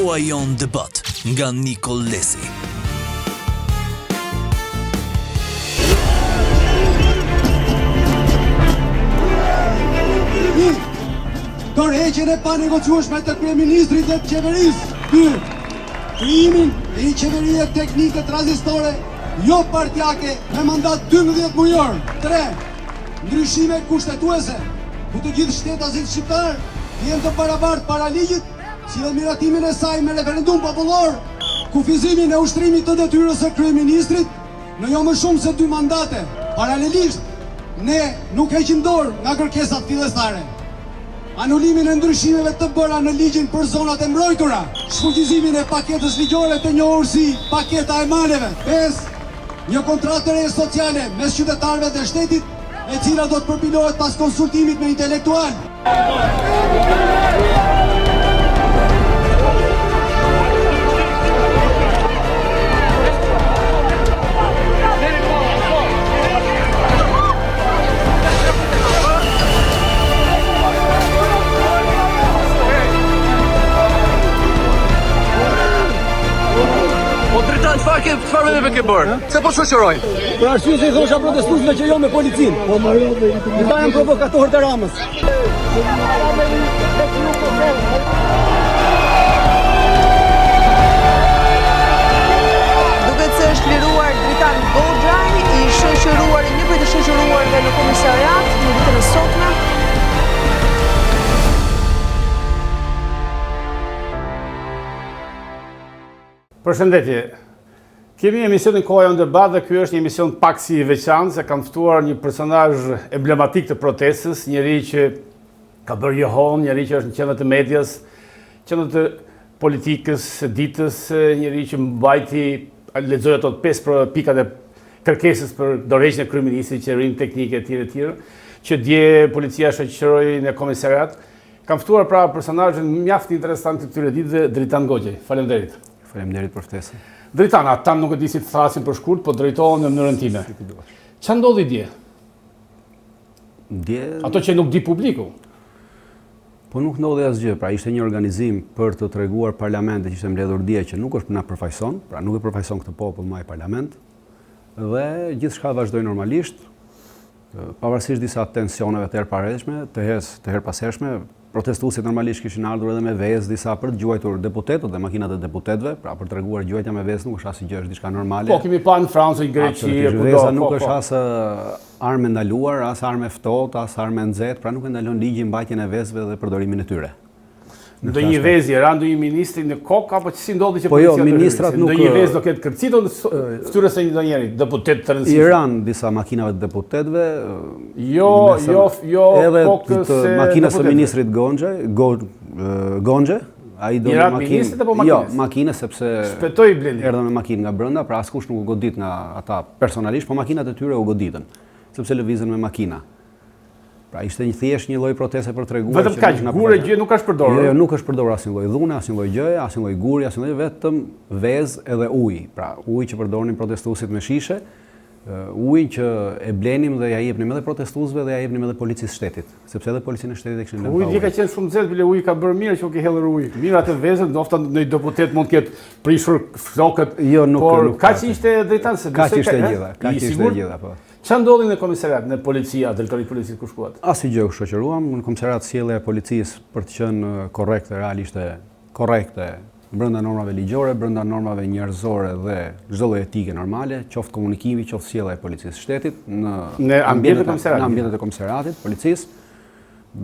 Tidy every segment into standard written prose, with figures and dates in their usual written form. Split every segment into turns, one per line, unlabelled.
Koha jon debat nga Nikol Lesi.
Tërheqjen e panegociueshme të kryeministrit dhe të qeverisë. 2. Krijimin e një qeverie teknike tranzitore, jo partijake, me mandat 12 mujor. 3. Ndryshime kushtetuese, ku të gjithë shtetasit shqiptar jenë të barabartë para ligjit, si dhe miratimin e saj me referendum popullor, kufizimin e ushtrimit të detyrës së kryeministrit në jo më shumë se 2 mandate. Paralelisht, ne nuk heqim dorë nga kërkesat fillestare. Anulimin e ndryshimeve të bëra në ligjin për zonat e mbrojtura, shfuqizimin e paketës ligjore të njohur si paketa e maleve. 5. Një kontratë të re sociale mes qytetarëve dhe shtetit, e cila do të përpilohet pas konsultimit me intelektual.
Çfarë mendove ke bërë? Se po shoqërojnë.
Për arsye se I thosha protestuesve që jo me policinë. Po marrë. Ata janë provokatorë të Ramës.
Duket se është liruar Dritan Goxhaj, I shoqëruar një prej të shoqëruarve në komisariat në ditën e sotme.
Përshëndetje. Kemi emisionin Koha jon debat dhe ky është një emision pak si I veçantë, se kam ftuar një personazh emblematik të protestës, njëri që ka bërë johon, njëri që është në qendër të medias, qendër të politikës së ditës, njëri që mbajti, lexoi ato 5 pikat e kërkesës për dorëheqjen e kryeministrit, qeverinë teknike etj, që dje policia shoqëroi në komisariat. Kam ftuar pra personazhin mjaft interesant të këtyre ditëve, Dritan Goxhaj. Faleminderit.
Faleminderit për ftesën.
Dritan, ata nuk e di si të thrasin për shkurt, po drejtohen në mënyrën time. Ç'a ndodhi dje?
Dje
Ato që nuk di publiku.
po nuk ndodhi asgjë, pra ishte një organizim për të treguar parlamentit që ishte mbledhur dje që nuk është na përfaqëson, pra nuk e përfaqëson këtë popull më ai parlament. Dhe gjithçka vazhdoi normalisht, pavarësisht disa tensioneve të herpareshme, të herpashershme. Protestuesit normalisht kishin ardhur edhe me vezë disa për të gjuajtur deputetët dhe makinat e deputetëve, pra për treguar gjuajtja me vezë nuk është asgjë, është diçka normale.
Po kemi pa në Francë, Greqi,
veza nuk është as armë ndaluar, as armë ftohtë, as armë nxehtë, pra nuk e ndalon ligji mbajtjen e vezëve dhe përdorimin e tyre.
Ndonjë vezje, ra ndonjë ministri në kokë apo si ndodhi që
po jo, ministrat nuk
ndonjë vezë do ketë kërcitur fytyrës së ndonjëri, deputet të rëndësishëm.
I ran disa makinave të deputetëve.
Jo,
edhe
kokës
të makinës së ministrit Gonxhe, ai do
me makinë.
Jo, makinë sepse
shpëtoi Blendi.
Erdha me makinë nga brenda, pra askush nuk u godit nga ata personalisht, po makinat e tyre u goditën, sepse lëvizën me makina. Pra ishte thjesht një lloj proteste për treguar
vetëm kaq, gure gjë nuk është përdorur.
Jo, nuk është përdorur asnjë lloj dhune, asnjë lloj gjëje, asnjë lloj guri, asnjë lloj, vetëm vezë edhe ujë. Pra ujë që përdornin protestuesit me shishe, ujë që e blenim dhe ja jepnim edhe protestuesve dhe ja jepnim edhe policisë shtetit, sepse edhe policinë e shtetit e kishin lënë.
Uji ka qenë shumë nxehtë, bile uji ka bërë mirë që u ke hellur ujë. Mirë atë vezën, ndoshta në deputet mund të ketë prishur flokët.
Jo, nuk.
Kaq ishte Dritan se
kaq ishte gjitha, po.
Ç'a ndodhi në komisariat, në policia, drejtori i policisë ku shkuat?
Asgjë u shoqëruam, në komisariat sjellja e policisë për të qenë korrekte, realisht korrekte, brenda normave ligjore, brenda normave njerëzore dhe çdo lloj etike normale, qoftë komunikimi, qoftë sjellja e policisë shtetit
në ambientet
e komisariatit, policisë.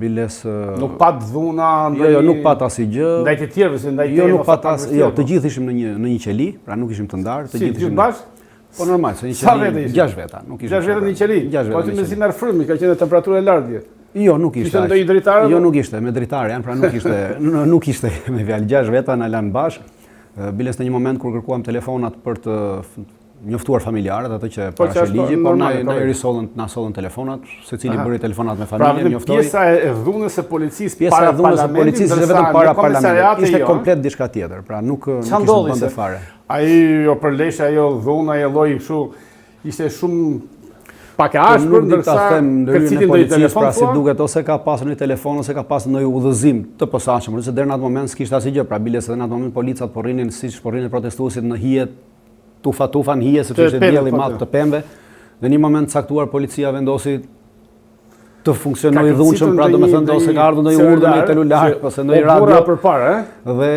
Biles
nuk pat dhuna,
jo, nuk pat asgjë.
Ndaj të tjerëve, se ndaj
jo, nuk pat të gjithë ishim në një qeli, pra nuk ishim të ndarë, të gjithë ishim
bashkë.
Po normal, se një qeli 6 veta, nuk ishte.
6 veta në qeli. Po ti më si merr frymë, ka qenë temperaturë e lartë.
Jo, nuk ishte.
Ishte ndonjë dritar?
Jo, nuk ishte, me dritar janë, pra nuk ishte me fjalë 6 veta na lanë bashkë. Biles në një moment kur kërkuam telefonat për të njoftuar familjarët, atë që para ligji, por na sollën telefonat, secili bëri telefonat me familjen, njoftoi.
Pra pjesa e dhunës së policisë
para parlamentit, ishte vetëm para parlamentit, ishte komplet diçka tjetër, pra nuk kishte bënë fare.
Ai jo përleshja, ajo dhuna, ajo lloji kështu ishte shumë pak e ashpër, ndërsa kërcitin ndonjë telefon
pra si duket ose ka pasur një telefon ose ka pasur ndonjë udhëzim të posaçëm, se deri në atë moment s'kishte asnjë gjë, pra bile se në atë moment policat po rrinin siç po rrinin protestuesit në hije tufa në hije sepse ishte dielli i madh të pemëve. Në një moment caktuar policia vendosi të funksionojë dhunshëm, pra domethënë do se ka ardhur ndonjë urdhër në celular ose ndonjë radio
përpara,
dhe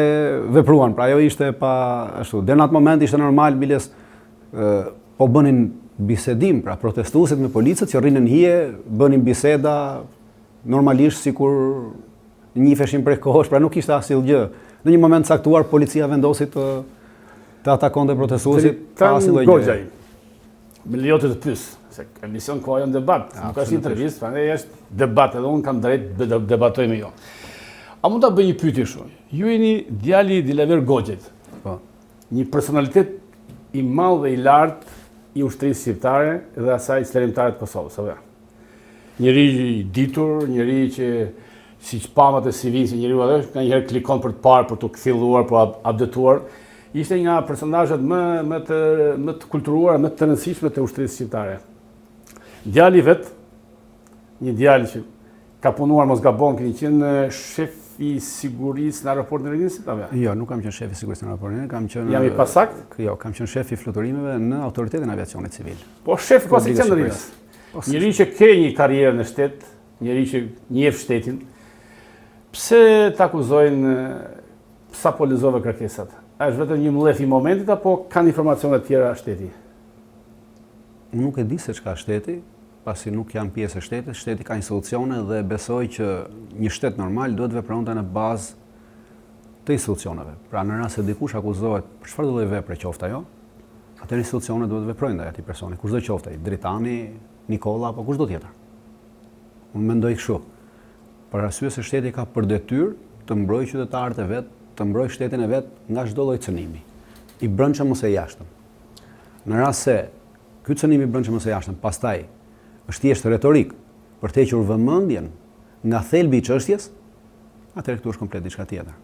vepruan. Pra ajo ishte pa ashtu. Deri në atë moment ishte normal biles po bënin bisedim, pra protestuesit me policët që rrinin hije, bënin biseda normalisht sikur njiheshin prej kohësh, pra nuk ishte asnjë gjë. Në një moment caktuar policia vendosi të atakonte protestuesit pa asnjë gjë.
Me lejotë të pyes, se emision ku ajo në debat, nuk është intervistë, prandaj është debat, edhe unë kam drejt debatoj me jo. A mund ta bëj një pyetje kështu? Ju jeni djali i Dilever Goxhait.
Po.
Një personalitet i madh dhe i lartë i ushtrisë shqiptare dhe asaj qëllimtare të Kosovës, apo jo? Njëri i ditur, njëri që siç pamat e CV-s, njeriu atë ka njëherë klikon për të parë, për të kthjelluar, për të updetuar. Ishte nga personazhet më të kulturuara, më të rëndësishme të ushtrisë shqiptare. Djali vet, një djalë që ka punuar mos gabon, keni qenë shef i sigurisë në aeroportin e Renisit, apo?
Jo, nuk kam qenë shef i sigurisë në aeroportin, kam qenë
Jam i pasakt?
Jo, kam qenë shef i fluturimeve në Autoritetin e Aviacionit Civil.
Po shef pas i qendrës. Njëri që ke një karrierë në shtet, njëri që njeh shtetin, pse ta akuzojnë sa po lexove kërkesat? A është vetëm një mllef i momentit apo kanë informacione të tjera shteti?
Nuk e di se çka shteti, pasi nuk jam pjesë e shtetit. Shteti ka institucione dhe besoj që një shtet normal duhet vepronte në bazë të institucioneve. Pra në rast se dikush akuzohet për çfarë do lloj vepre qoftë ajo, atëherë institucionet duhet veprojnë ndaj atij personi, kushdo qoftë ai, Dritani, Nikolla apo kushdo tjetër. Unë mendoj kështu. Për arsye se shteti ka për detyrë të mbrojë qytetarët e vet, të mbrojë shtetin e vet nga çdo lloj cënimi, i brendshëm ose i jashtëm. Në rast se ky cënim i brendshëm ose i jashtëm pastaj është thjesht retorik për të hequr vëmendjen nga thelbi i çështjes, atëherë këtu është komplet diçka tjetër.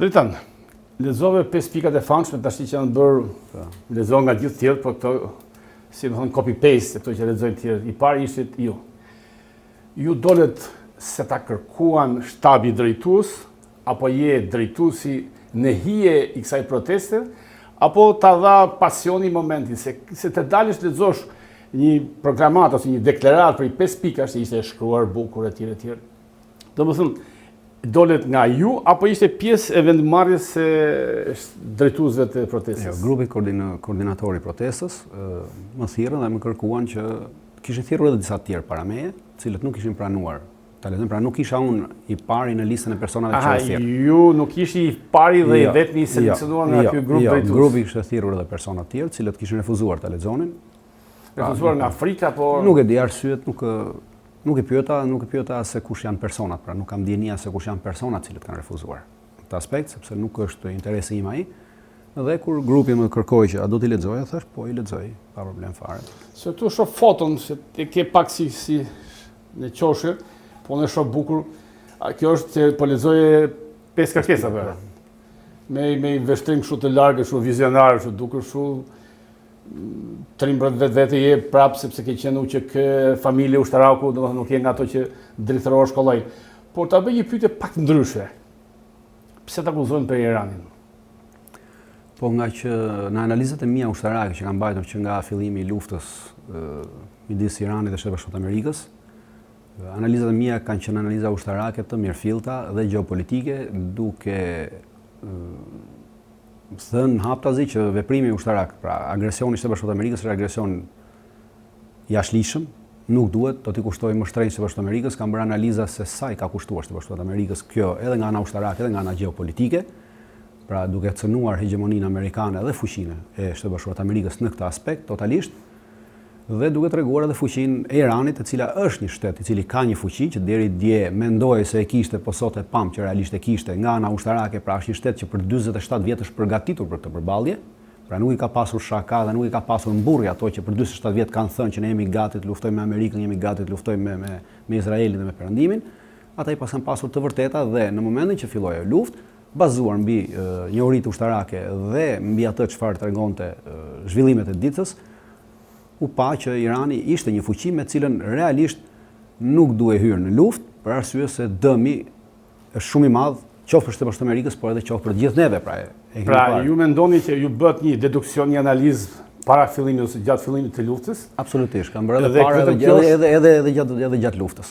Dritan, lexove 5 pikat e famshme tash që janë bërë, lexova nga gjithë tjerë, por këto si më thon copy paste këto që lexojnë tjerë. I pari ishte ju. Ju dolet se ta kërkuan shtabi drejtues apo je drejtuesi në hije i kësaj proteste, apo ta dha pasioni momentin, se të dalësh lexosh një proklamat ose një deklaratë për 5 pikash që ishte shkruar bukur etj etj. Domethënë dolet nga ju apo ishte pjesë e vendmarrjes së drejtuesve të protestës?
Jo, grupi koordinatori i protestës më thirrën dhe më kërkuan që kishin thirrur edhe disa të tjerë para meje, të cilët nuk ishin pranuar. Pra nuk isha unë i pari në listën e personave që është thirrur.
Ju nuk ishi i pari dhe i vetmi i seleksionuar nga ky grup drejtues.
Jo, grupi kishte thirrur edhe persona të tjerë, të cilët kishin refuzuar ta lexonin.
Refuzuar nga frika, apo
nuk e di arsyet, nuk i pyeta se kush janë personat, pra nuk kam dienia se kush janë personat të cilët kanë refuzuar këtë aspekt, sepse nuk është interesi im ai. Dhe kur grupi më kërkoi që a do t'i lexoja, thash po i lexoj, pa problem fare.
Se tu shoh foton se e ke pak si në qoshe, po në shoh bukur. Kjo është që po lexoje 5 kërkesa për. Me investim kështu të largë, kështu vizionar, kështu duket kështu trimbret vetë je prap sepse ke qenë UQK, familje ushtaraku, domethënë nuk je nga ato që drejtëror shkolloj. Por ta bëj një pyetje pak ndryshe. Pse ta akuzojnë për Iranin?
Po nga që në analizat e mia ushtarake që kanë mbajtur që nga fillimi i luftës midis Iranit dhe Shtetit Bashkuar të Amerikës, analizat e mia kanë qenë analiza ushtarake të mirëfillta dhe gjeopolitike, duke thënë haptazi që veprimi ushtarak, pra agresioni i Shtetit Bashkuar të Amerikës është agresion jashtëligjshëm, nuk duhet do t'i kushtoj më shtrenjtë Shtetit Bashkuar të Amerikës, kanë bërë analiza se sa i ka kushtuar Shtetit Bashkuar të Amerikës kjo edhe nga ana ushtarake edhe nga ana gjeopolitike, pra duke cënuar hegemoninë amerikane dhe fuqinë e Shtetit Bashkuar të Amerikës në këtë aspekt totalisht, dhe duke treguar edhe fuqinë e Iranit, e cila është një shtet i cili ka një fuqi që deri dje mendoi se e kishte, po sot e pam që realisht e kishte nga ana ushtarake, pra është një shtet që për 47 vjet është përgatitur për këtë përballje, pra nuk i ka pasur shaka dhe nuk i ka pasur mburrje ato që për 47 vjet kanë thënë që ne jemi gati të luftojmë me Amerikën, jemi gati të luftojmë me Izraelin dhe me Perëndimin. Ata i pas kanë pasur të vërteta dhe në momentin që filloi ajo luftë, bazuar mbi njohuritë ushtarake dhe mbi atë çfarë tregonte zhvillimet e ditës, u pa që Irani ishte një fuqi me cilën realisht nuk duhet hyrë në luftë, për arsye se dëmi është shumë i madh, qoftë për Shtetet Amerikës, por edhe qoftë për gjithë neve,
Pra ju mendoni që ju bëhet një deduksion, një analizë para fillimit ose gjatë fillimit të luftës?
Absolutisht, kam bërë edhe para edhe gjatë luftës.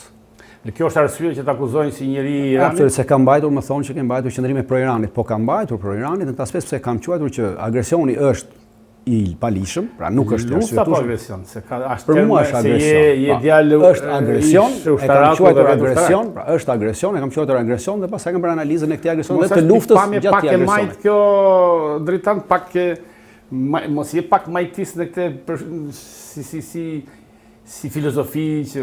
Dhe kjo është arsye që të akuzojnë si njëri i Iranit?
Absolutisht, se kam mbajtur, më thonë që kam mbajtur qëndrime pro Iranit, po kam mbajtur pro Iranit në këtë aspekt pse kam quajtur që agresioni është i palishëm, pra nuk është
luftë apo agresion, se ka
për mua është agresion. Është agresion, e kam quajtur agresion, pra është agresion, e kam quajtur agresion dhe pastaj kam bërë analizën e këtij agresioni dhe të luftës gjatë këtij agresioni.
Pak e majt kjo Dritan, pak mos je pak majtis në këtë si filozofi që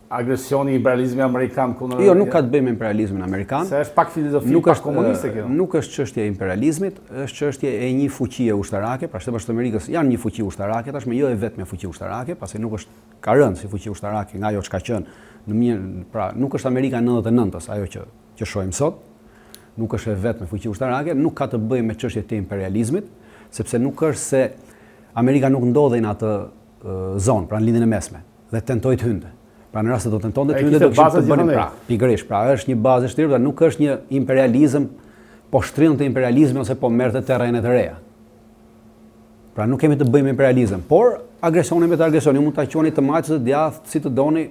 agresioni i imperializmi amerikan kundër.
Jo, nuk ka të bëjë me imperializmin amerikan.
Se është pak filozofi pak komuniste kjo.
Nuk është çështje e imperializmit, është çështje e një fuqie ushtarake, pra Shtetet Amerikës janë një fuqi ushtarake, tashmë jo e vetme fuqi ushtarake, pasi nuk është ka rënë si fuqi ushtarake nga ajo çka qenë pra nuk është Amerika 99-s, ajo që shohim sot. Nuk është e vetme fuqi ushtarake, nuk ka të bëjë me çështjet e imperializmit, sepse nuk është se Amerika nuk ndodhej në atë zonë, pra në lindjen e mesme, dhe tentoi të hynte. Pra në rast se do tentonte të hynte do kishte të bënin pikërisht. Pra është një bazë e shtrirë, nuk është një imperializëm, po shtrillën të imperializmin ose po merrte terrene të reja. Pra nuk kemi të bëjmë imperializëm, por agresioni me të agresioni, mund ta quani të majtës të djathtë, si të doni,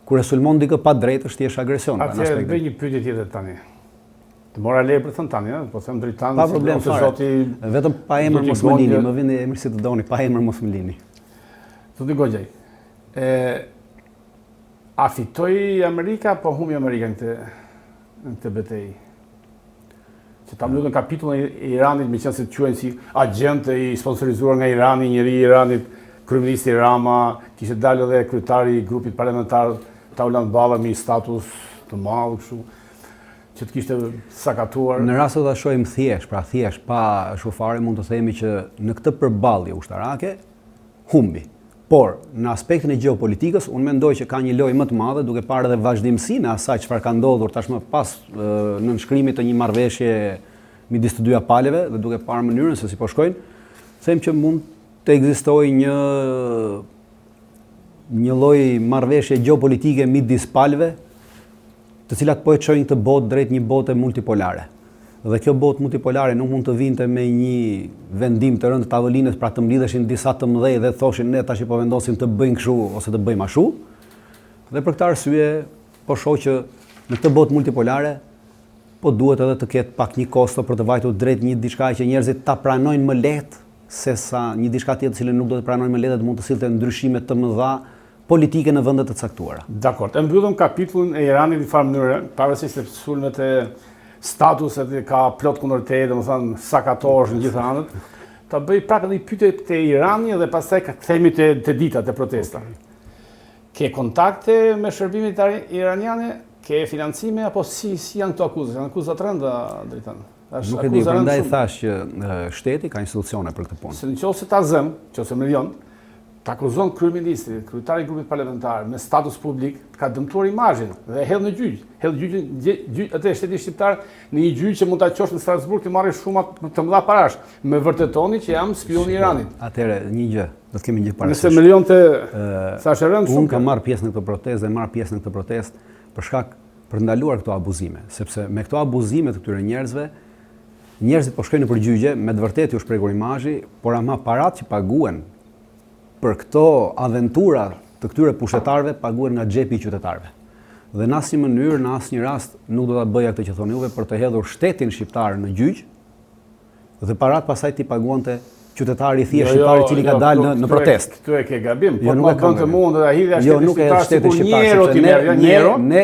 kur e sulmon dikë pa drejtë është thjesht agresion.
Atëherë bëj një pyetje tjetër tani. Të mora leje për thënë tani, po them Dritan,
pa problem fare. Vetëm pa emër mos më lini, më vjen emri si të doni, pa emër mos më lini.
Zoti Goxhaj. A fitoi Amerika, po humbi Amerika në këtë betejë? Që ta mbyllën kapitullin e Iranit, me qenë se të quajnë si agent i sponsorizuar nga Irani, njëri i Iranit, kryeministri Rama, kishte dalë edhe kryetari i grupit parlamentar Taulan Balla me status të madh kështu, që të kishte sakatuar.
Në rast se ta shohim thjesht, pra thjesht pa shufare, mund të themi që në këtë përballje ushtarake humbi. Por, në aspektin e geopolitikës, unë mendoj që ka një lojë më të madhe, duke parë edhe vazhdimsinë e asaj çfarë ka ndodhur tashmë pas nënshkrimit të një marrëveshje midis të dyja palëve dhe duke parë mënyrën se si po shkojnë, them që mund të ekzistojë një lloj marrëveshje geopolitike midis palëve, të cilat po e çojnë këtë botë drejt një bote multipolare. Dhe kjo botë multipolare nuk mund të vinte me një vendim të rënd të tavolinës, pra të mblidheshin disa të mëdhej dhe thoshin ne tash po vendosim të bëjmë kështu ose të bëjmë ashtu. Dhe për këtë arsye po shoh që në këtë botë multipolare po duhet edhe të ketë pak një kosto për të vajtur drejt një diçka që njerëzit ta pranojnë më lehtë sesa një diçka tjetër që nuk do të pranojnë më lehtë dhe mund të sillte ndryshime të mëdha politike në vende të caktuara.
Dakor, e mbyllëm kapitullin e Iranit në farë mënyrë, pavarësisht se sulmet e statuset ka plot kundër teje, domethënë sakatorësh në gjithë anët, ta bëj praktikisht një pyetje te Irani dhe pastaj kthehemi te ditat e protesta. Ke kontakte me shërbimet iraniane, ke financime apo si janë këto akuzat? Janë akuzat të rënda, Dritan.
Nuk e di, prandaj thash që shteti ka institucione për këtë punë.
Se nëse ta zëm, nëse milion ta akuzon kryeministri, kryetari i grupit parlamentar me status publik, ka dëmtuar imazhin dhe hedh në gjyq. Hedh gjyqin atë shteti shqiptar në një gjyq që mund ta qosh në Strasburg të marrë shumë të mëdha parash. Me vërtetoni që jam spion i Iranit.
Atëherë një gjë, do të kemi një parasysh.
Nëse milionte thashë rënd shumë.
Unë kam marrë pjesë në këtë protestë dhe marr pjesë në këtë protestë për shkak për të ndaluar këto abuzime, sepse me këto abuzime të këtyre njerëzve, njerëzit po shkojnë në përgjigje, me të vërtetë u shprekur imazhi, por ama parat që paguhen për këto aventura të këtyre pushtetarëve paguhen nga xhepi i qytetarëve. Dhe në asnjë mënyrë, në asnjë rast nuk do ta bëja këtë që thoni juve për të hedhur shtetin shqiptar në gjyq dhe parat pasaj ti paguante qytetari i thjeshtë shqiptar i cili ka dalë në protestë.
Këtu e ke gabim, po
nuk
bën të mund të hidhja shtetin shqiptar. Ne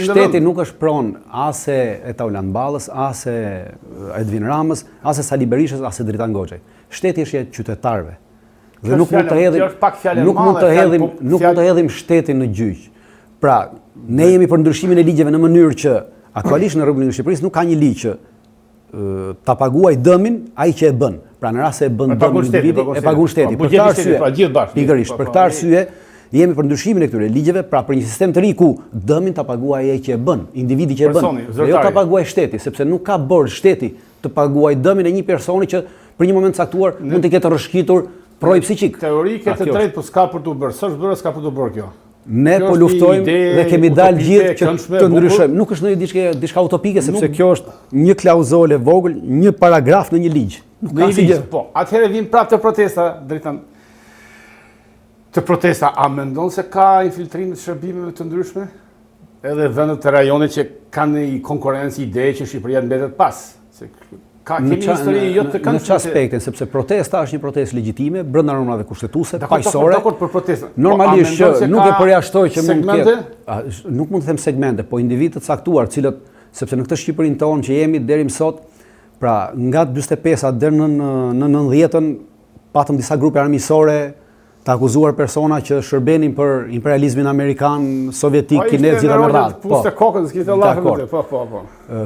shteti nuk është pronë as e Taulan Ballës, as e Edvin Ramës, as e Sali Berishës, as e Dritan Goxhaj. Shteti është i qytetarëve. Dhe nuk mund të hedhim shtetin në gjyq. Pra, ne jemi për ndryshimin e ligjeve në mënyrë që aktualisht në Republikën e Shqipërisë nuk ka një ligj që ta paguaj dëmin ai që e bën. Pra në rast se e bën dëmin individi, e pagun shteti. Për këtë arsye, pikërisht, për këtë arsye jemi për ndryshimin e këtyre ligjeve, pra për një sistem të ri ku dëmin ta paguaj ai që e bën, individi që e bën. Dhe jo ta paguaj shteti, sepse nuk ka borxh shteti të paguaj dëmin e një personi që për një moment caktuar mund të ketë rrëshqitur Proi psiqik.
Teorike të drejtë, po s'ka për të bërë. S'është bërë, s'ka për të bërë kjo.
Ne po luftojmë dhe kemi dalë gjithë që të ndryshojmë. Nuk është ndonjë diçka utopike sepse kjo është një klauzole vogël, një paragraf në një ligj. Nuk ka asgjë.
Po, atëherë vim prapë të protesta, drejtën të protesta. A mendon se ka infiltrime të shërbimeve të ndryshme? Edhe vendet të rajonit që kanë një konkurrencë ide që Shqipëria mbetet pas. Se kemi histori jo të
në çfarë aspektin, sepse protesta është një protestë legjitime brenda normave kushtetuese, paqësore.
Dakor për protestën.
Normalisht që nuk e përjashtoj që mund të ketë. Nuk mund të them segmente, po individë të caktuar, cilët sepse në këtë Shqipërinë tonë që jemi deri më sot, pra nga 45-a deri në 90-ën patëm disa grupe armiqësore të akuzuar persona që shërbenin për imperializmin amerikan, sovjetik, kinez, gjitha me radhë.
Puste kokën, s'kite lafën. Po.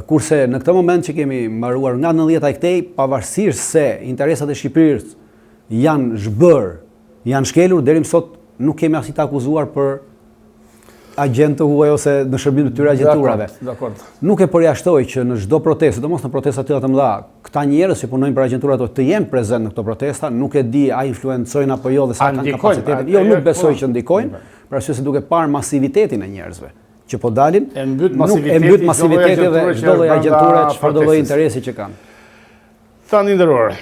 Kurse në këtë moment që kemi mbaruar nga 90-a e këtej, pavarësisht se interesat e Shqipërisë janë zhbër, janë shkelur, deri më sot nuk kemi asnjë të akuzuar për agent të huaj ose në shërbim të tyre agenturave. Nuk e përjashtoj që në çdo protestë, domos në protesta të tilla të mëdha, këta njerëz që punojnë për agenturat të jenë prezent në këto protesta, nuk e di a influencojnë apo jo dhe sa kanë kapacitetin. Jo, nuk besoj që ndikojnë, për arsye se duke parë masivitetin e njerëzve që po dalin,
e mbyt masiviteti
dhe çdo lloj agenture, çfarëdo lloj interesi që kanë.
Tani nderuar.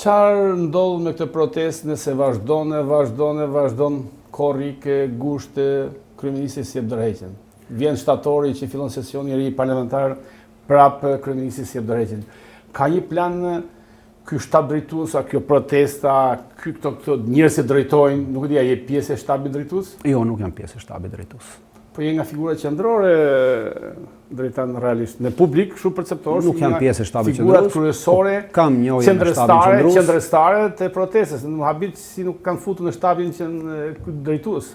Çfarë ndodh me këtë protestë nëse vazhdon korrike, gushte, kryeministri si jep dorëheqjen. Vjen shtatori që fillon sesioni i ri parlamentar, prapë kryeministri si jep dorëheqjen. Ka një plan ky shtab drejtues, kjo protesta, këto njerëz që drejtojnë, nuk e di, a je pjesë e shtabit drejtues?
Jo, nuk jam pjesë e shtabit drejtues.
Po je nga figura qendrore drejtan realisht në publik, kështu perceptohesh.
Nuk jam pjesë e shtabit
qendrore. Figurat kryesore,
kam njohje në shtabin
qendrestare të protestës, në habit si nuk kanë futur në shtabin drejtues.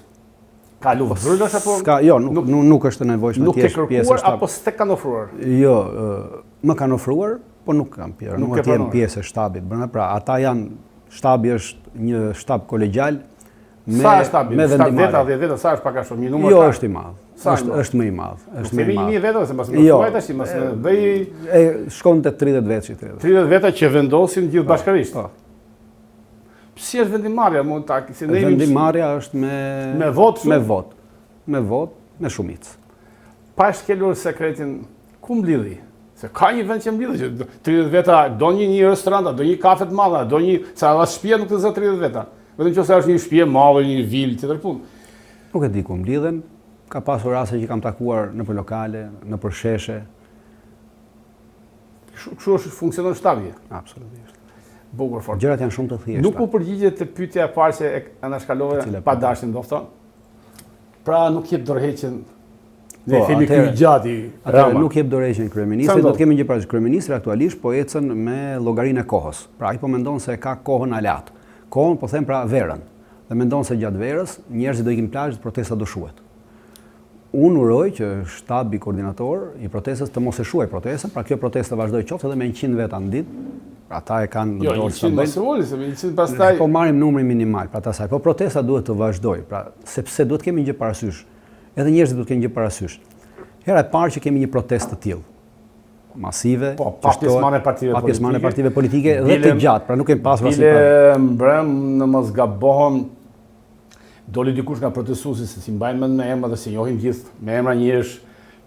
Ka luftë zyrtash apo?
Jo, nuk është e nevojshme të jesh pjesë e shtabit.
Apo s'te kanë ofruar?
Jo, më kanë ofruar, po nuk kam pjesë. Nuk jam pjesë e shtabit. Pra, ata janë, shtabi është një shtab kolegjal
sa është shtabi? Me vendimare. 10 veta, sa është pak a shumë? Një numër?
Jo, është i madh. Është më i madh.
Është më i madh. 1000 veta se mbas më thuaj tash, mbas bëj
shkon te 30 veta.
30 veta që vendosin gjithë bashkërisht. Si është vendimarrja, mund ta si ne
vendimarrja është me vot, me shumicë.
Pa shkelur sekretin, ku mblidhi? Se ka një vend që mblidhi, që 30 veta do një restorant, do një kafe të madh, do një sa shtëpia nuk të zë 30 veta. Vetëm nëse është një shtëpi e madhe, një vilë, tjetër punë.
Nuk e di ku mblidhen, ka pasur raste që kam takuar në për lokale, në për sheshe.
Kështu është funksionon shtabi?
Absolutisht.
Bukur fort.
Gjërat janë shumë të thjeshta.
Nuk u përgjigjet te pyetja e parë që e anashkalove pa dashje ndoshta. Pra nuk jep dorëheqjen. Ne themi ky gjati Rama.
Nuk jep dorëheqjen kryeministrit, do të kemi një parazish. Kryeministri aktualisht po ecën me llogarinë e kohës. Pra ai po mendon se ka kohën alat. Kohën po them pra verën. Dhe mendon se gjatë verës njerëzit do ikin plazh, protesta do shuhet. Unë uroj që shtabi koordinator i protestës të mos e shuaj protestën, pra kjo protestë vazhdoj qoftë edhe me 100 veta në ditë. Ata e kanë
në dorë të bëjnë.
Po marrim numrin minimal pra asaj. Po protesta duhet të vazhdojë, pra sepse duhet kemi gjë parasysh. Edhe njerëzit duhet kenë gjë parasysh. Hera e parë që kemi një protestë të tillë. Masive,
pa pjesëmarrje
partive politike dhe të gjatë, pra nuk kemi pasur asnjë.
Bile mbrëm në mos gabohem. Doli dikush nga protestuesit se si mbajnë mend me emra dhe si njohin gjithë me emra njerëz,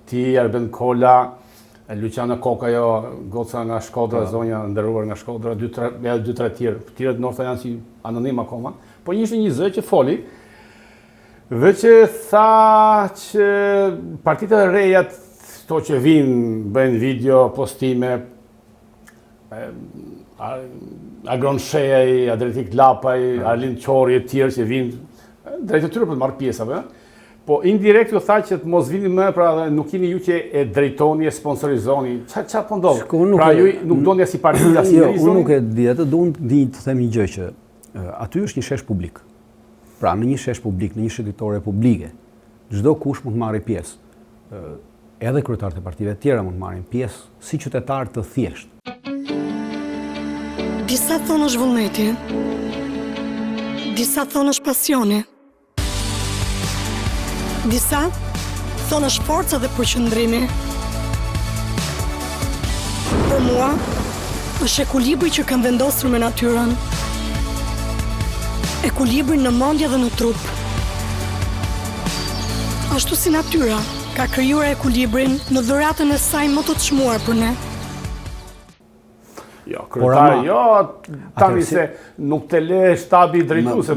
ti Arben Kola, Luciana Kokajo, goca nga Shkodra, zonja nderuar nga Shkodra, 2-3 tjerë. Tjerët ndoshta janë si anonim akoma. Po ishte një zë që foli dhe që tha që partitë e reja to që vinë, bëjnë video, postime, Agron Shejaj, Adretik Lapaj, Arlin Qori e tjerë që vinë drejt e tyre për të marrë pjesave. Po indirekt u tha që të mos vini më, pra nuk jeni ju që e drejtoni, e sponsorizoni. Çfarë po ndodh? Pra ju nuk doni as si parti as si
njerëz. Unë nuk e di atë, di të them një gjë që aty është një shesh publik. Pra në një shesh publik, në një shititore publike, çdo kush mund të marrë pjesë. Edhe kryetarët e partive të tjera mund të marrin pjesë si qytetar të thjeshtë.
Disa thonë është vullneti, disa thonë është pasioni. Disa thonë është forca dhe përqëndrimi. Për mua, është ekuilibri që kam vendosur me natyrën. ekuilibrin në mendje dhe në trup. Ashtu si natyra ka krijuar ekuilibrin në dhuratën e saj më të çmuar për ne.
Jo, kryetari, tani se nuk të le shtabi drejtuese,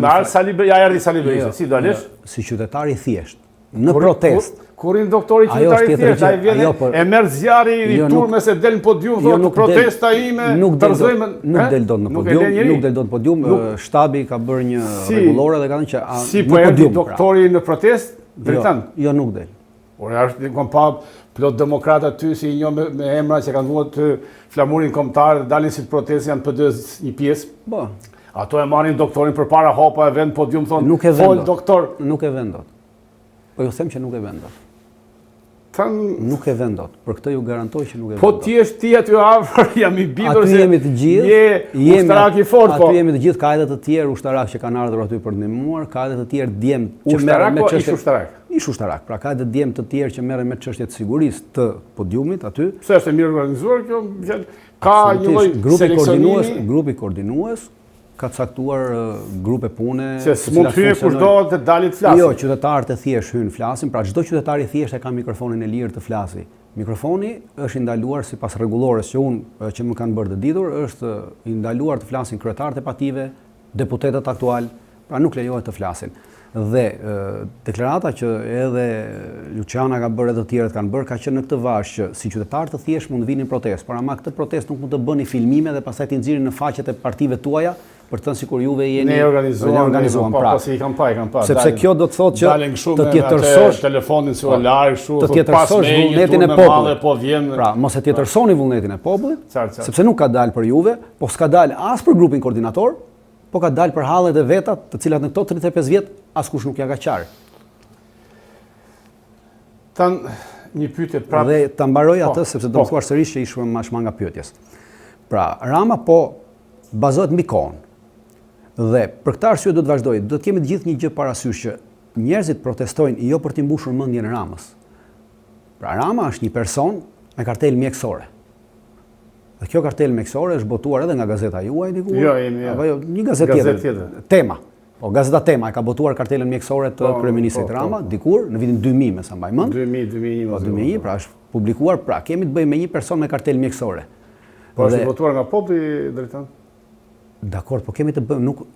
ja erdhi Sali Berisha, si do alesh?
Si qytetari thjesht, në protest.
Kurin doktori qytetari thjesht, ai vjen e merr zjarri i turme se del në podium, thotë protesta ime, dorëzojmë.
Nuk del dot në podium, shtabi ka bërë një rregullore dhe ka thënë që
si po erdhi doktori në protest, drejtan.
Jo, nuk del.
Por është kom pa plot demokrata ty si një me emra që kanë vuar të flamurin kombëtar dhe dalin si të protestë janë PD një pjesë.
Po.
Ato e marrin doktorin përpara hapa e vend podium thonë fol doktor.
Nuk e vend dot. Po ju them që nuk e vend dot. Nuk e vend dot. Për këtë ju garantoj që nuk e vend dot.
Po ti je ti aty afër, jam i bindur se
jemi të gjithë.
Je ushtarak i fortë po.
Aty jemi të gjithë, ka edhe të tjerë ushtarak që kanë ardhur aty për të ndihmuar, ka edhe të tjerë djem që merren me çështje.
Ushtarak.
Ish ushtarak. Pra ka edhe djem të tjerë që merren me çështje të sigurisë të podiumit aty.
Pse është mirë organizuar kjo? Ka një lloj
grupi koordinues ka caktuar grupe pune.
Se s'mund të hyjë kushdo të dalin të flasin.
Jo, qytetarët e thjesht hyjnë flasin, pra çdo qytetar i thjesht e ka mikrofonin e lirë të flasi. Mikrofoni është i ndaluar sipas rregullores që më kanë bërë të ditur, është i ndaluar të flasin kryetarët e partive, deputetët aktual, pra nuk lejohet të flasin. Dhe deklarata që edhe Luciana ka bërë edhe të tjerët kanë bërë ka qenë në këtë vazh që si qytetarë të thjesht mund të vinin protestë, por ama këtë protestë nuk mund të bëni filmime dhe pastaj t'i nxirrin në faqet e partive tuaja për të thënë sikur juve jeni
ne organizuam
pra.
Si kam pa.
Sepse kjo do të thotë që të tjetërsosh
telefonin celular kështu,
të tjetërsosh vullnetin e popullit.
Po vjen.
Pra, mos e tjetërsoni vullnetin e popullit, sepse nuk ka dalë për juve, po s'ka dalë as për grupin koordinator, po ka dalë për hallet e veta, të cilat në këto 35 vjet askush nuk ja ka qarë.
Tan një pyetje prapë.
Dhe ta mbaroj atë sepse do të thuash sërish që ishim nga pyetjes. Pra, Rama po bazohet mbi kohën. Dhe për këtë arsye do të vazhdoj. Do të kemi të gjithë një gjë parasysh që njerëzit protestojnë jo për të mbushur mendjen e Ramës. Pra Rama është një person me kartel mjekësore. Dhe kjo kartel mjekësore është botuar edhe nga gazeta juaj diku.
Jo,
apo jo, një gazetë tjetër. Tema. Po gazeta Tema e ka botuar kartelën mjekësore të kryeministit Rama dikur në vitin 2000 me sa mbaj mend. 2001, pra është publikuar, pra kemi të bëjmë me një person me kartel mjekësore.
Po është botuar nga populli drejton.
Dakor, po kemi të bëjmë nuk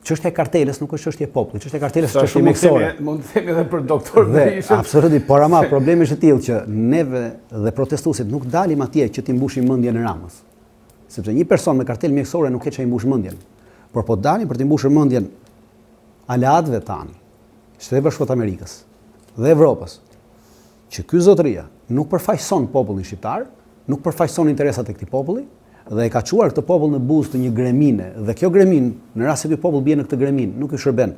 çështja e kartelës nuk është çështje e popullit, çështja e kartelës është çështje mjekësore.
Mund të themi edhe për doktor Berishën.
Absolutisht, por ama problemi është i tillë që neve dhe protestuesit nuk dalim atje që t'i mbushim mendjen e Ramës. Sepse një person me kartel mjekësore nuk e çaj mbush mendjen. Por po dalim për t'i mbushur mendjen aleatëve tanë, Shtetet Bashkuara të Amerikës dhe Evropës, që ky zotëria nuk përfaqëson popullin shqiptar, nuk përfaqëson interesat e këtij populli dhe e ka çuar këtë popull në buzë të një gremine dhe kjo gremin, në rast se ky popull bie në këtë gremin, nuk i shërben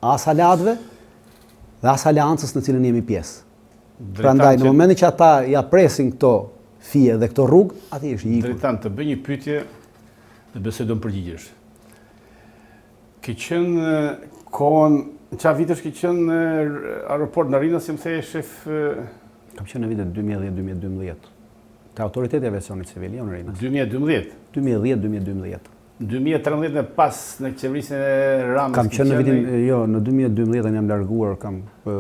as aleatëve dhe as aleancës në cilën jemi pjesë. Prandaj në momentin që ata ja presin këto fije dhe këto rrugë, aty është ikur.
Drejtan të bëj një pyetje dhe besoj do të përgjigjesh. Ke qenë kohën, çfarë vitesh ke qenë në aeroport në Rinë, si më thej shef?
Kam qenë në vitet 2010-2012. Te autoriteti i aviacionit civil, jo në Rinë.
2012.
2010-2012.
2013 në pas në qeverisin e Ramës.
Kam qenë në vitin, jo, në 2012 jam larguar, kam